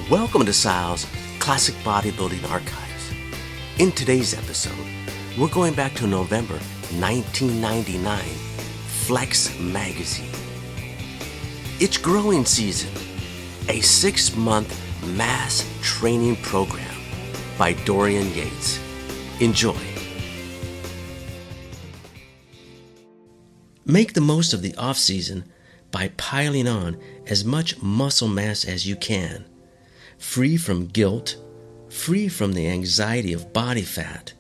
Welcome to Sal's Classic Bodybuilding Archives. In today's episode, we're going back to November 1999, Flex Magazine. It's growing season, a 6-month mass training program by Dorian Yates. Enjoy. Make the most of the off-season by piling on as much muscle mass as you can, free from guilt, free from the anxiety of body fat,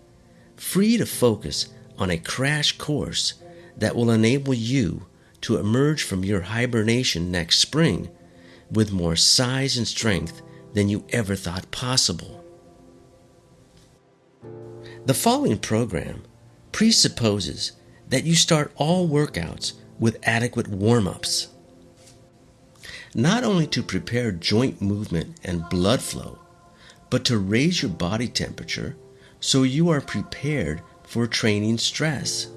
free to focus on a crash course that will enable you to emerge from your hibernation next spring with more size and strength than you ever thought possible. The following program presupposes that you start all workouts with adequate warm-ups, not only to prepare joint movement and blood flow, but to raise your body temperature so you are prepared for training stress.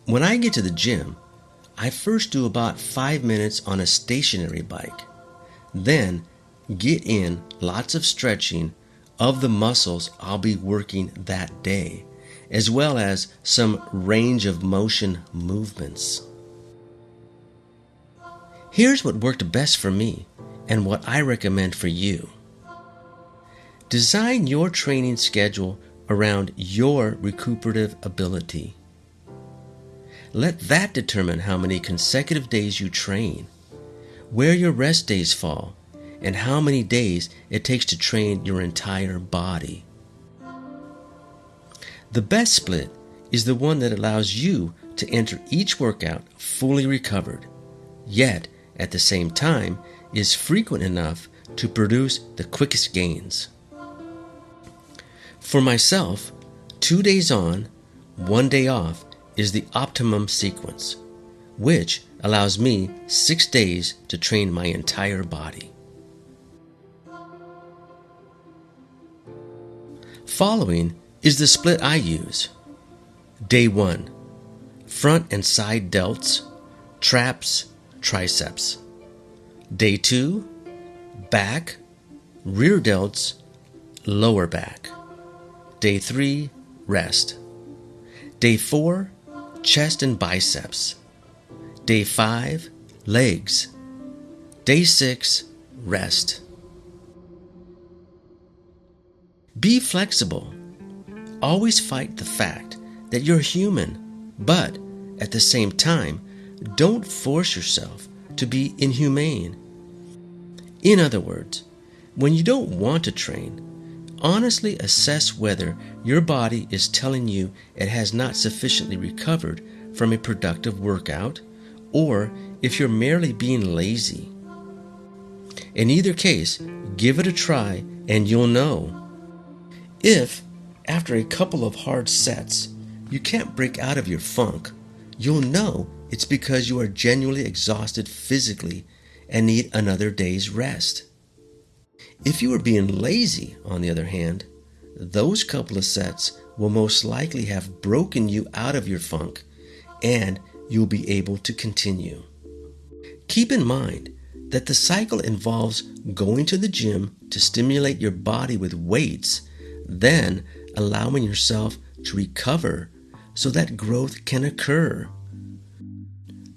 When I get to the gym, I first do about 5 minutes on a stationary bike, then get in lots of stretching of the muscles I'll be working that day, as well as some range of motion movements. Here's what worked best for me and what I recommend for you. Design your training schedule around your recuperative ability. Let that determine how many consecutive days you train, where your rest days fall, and how many days it takes to train your entire body. The best split is the one that allows you to enter each workout fully recovered, yet at the same time is frequent enough to produce the quickest gains. For myself, 2 days on, 1 day off is the optimum sequence, which allows me 6 days to train my entire body. Following is the split I use. Day 1, front and side delts, traps, triceps. Day 2, back, rear delts, lower back. Day 3, rest. Day 4, chest and biceps. Day 5, legs. Day 6, rest. Be flexible. Always fight the fact that you're human, but at the same time, don't force yourself to be inhumane. In other words, when you don't want to train, honestly assess whether your body is telling you it has not sufficiently recovered from a productive workout, or if you're merely being lazy. In either case, give it a try and you'll know. If, after a couple of hard sets, you can't break out of your funk, you'll know it's because you are genuinely exhausted physically and need another day's rest. If you are being lazy, on the other hand, those couple of sets will most likely have broken you out of your funk and you'll be able to continue. Keep in mind that the cycle involves going to the gym to stimulate your body with weights, then allowing yourself to recover so that growth can occur.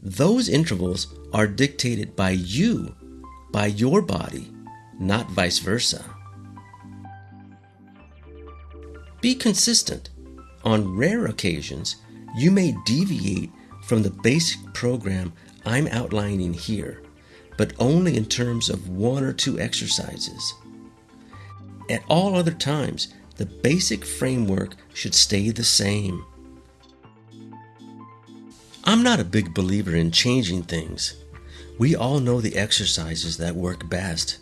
Those intervals are dictated by you, by your body, not vice versa. Be consistent. On rare occasions, you may deviate from the basic program I'm outlining here, but only in terms of 1 or 2 exercises. At all other times, the basic framework should stay the same. I'm not a big believer in changing things. We all know the exercises that work best.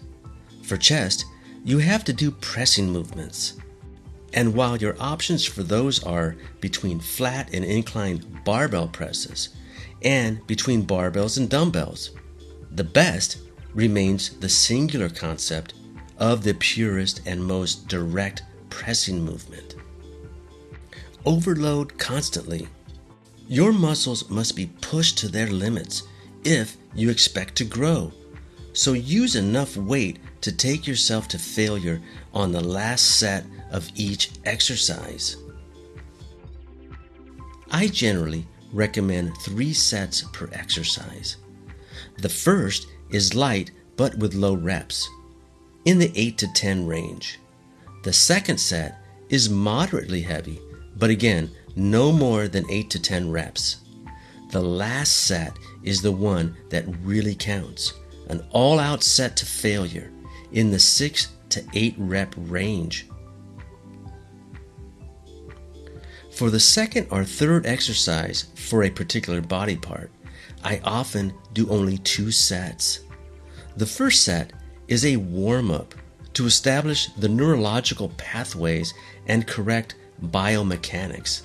For chest, you have to do pressing movements. And while your options for those are between flat and inclined barbell presses and between barbells and dumbbells, the best remains the singular concept of the purest and most direct pressing movement. Overload constantly. Your muscles must be pushed to their limits if you expect to grow. So use enough weight to take yourself to failure on the last set of each exercise. I generally recommend 3 sets per exercise. The first is light but with low reps, in the 8 to 10 range. The second set is moderately heavy, but again, no more than 8 to 10 reps. The last set is the one that really counts, an all-out set to failure in the 6 to 8 rep range. For the second or third exercise for a particular body part, I often do only 2 sets. The first set is a warm-up to establish the neurological pathways and correct biomechanics.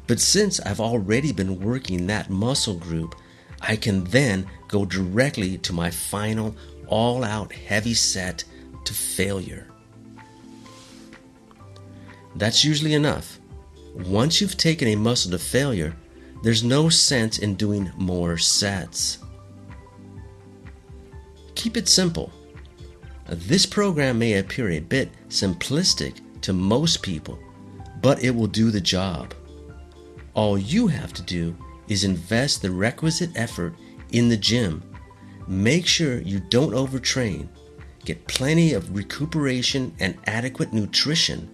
But since I've already been working that muscle group, I can then go directly to my final all-out heavy set to failure. That's usually enough. Once you've taken a muscle to failure, there's no sense in doing more sets. Keep it simple. This program may appear a bit simplistic to most people, but it will do the job. All you have to do is invest the requisite effort in the gym. Make sure you don't overtrain, get plenty of recuperation and adequate nutrition,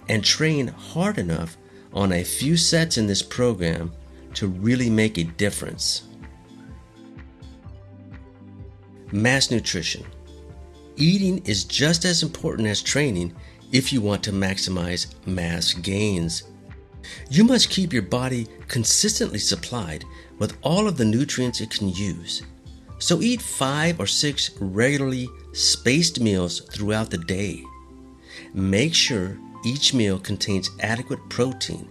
and train hard enough on a few sets in this program to really make a difference. Mass nutrition. Eating is just as important as training if you want to maximize mass gains. You must keep your body consistently supplied with all of the nutrients it can use. So eat 5 or 6 regularly spaced meals throughout the day. Make sure each meal contains adequate protein,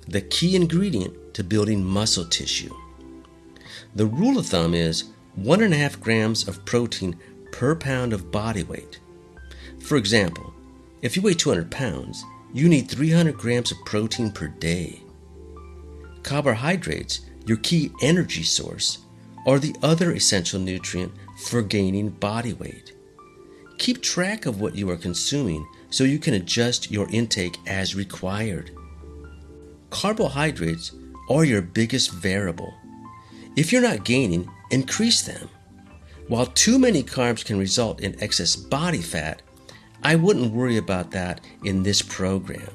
the key ingredient to building muscle tissue. The rule of thumb is 1.5 grams of protein per pound of body weight. For example, if you weigh 200 pounds, you need 300 grams of protein per day. Carbohydrates, your key energy source, are the other essential nutrient for gaining body weight. Keep track of what you are consuming so you can adjust your intake as required. Carbohydrates are your biggest variable. If you're not gaining, increase them. While too many carbs can result in excess body fat, I wouldn't worry about that in this program.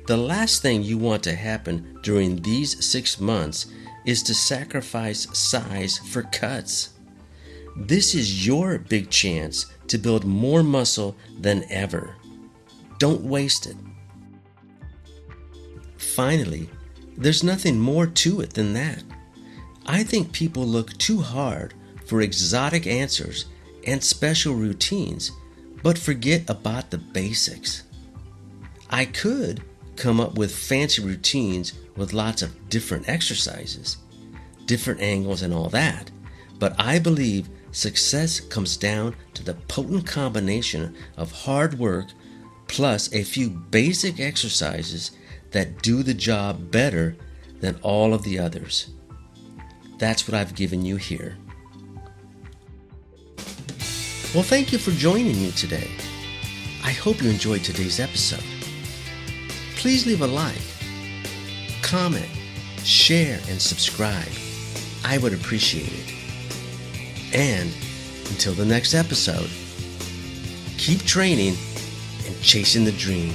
The last thing you want to happen during these 6 months is to sacrifice size for cuts. This is your big chance to build more muscle than ever. Don't waste it. Finally, there's nothing more to it than that. I think people look too hard for exotic answers and special routines, but forget about the basics. I could come up with fancy routines with lots of different exercises, different angles and all that, but I believe success comes down to the potent combination of hard work plus a few basic exercises that do the job better than all of the others. That's what I've given you here. Well, thank you for joining me today. I hope you enjoyed today's episode. Please leave a like, comment, share, and subscribe. I would appreciate it. And until the next episode, keep training and chasing the dream.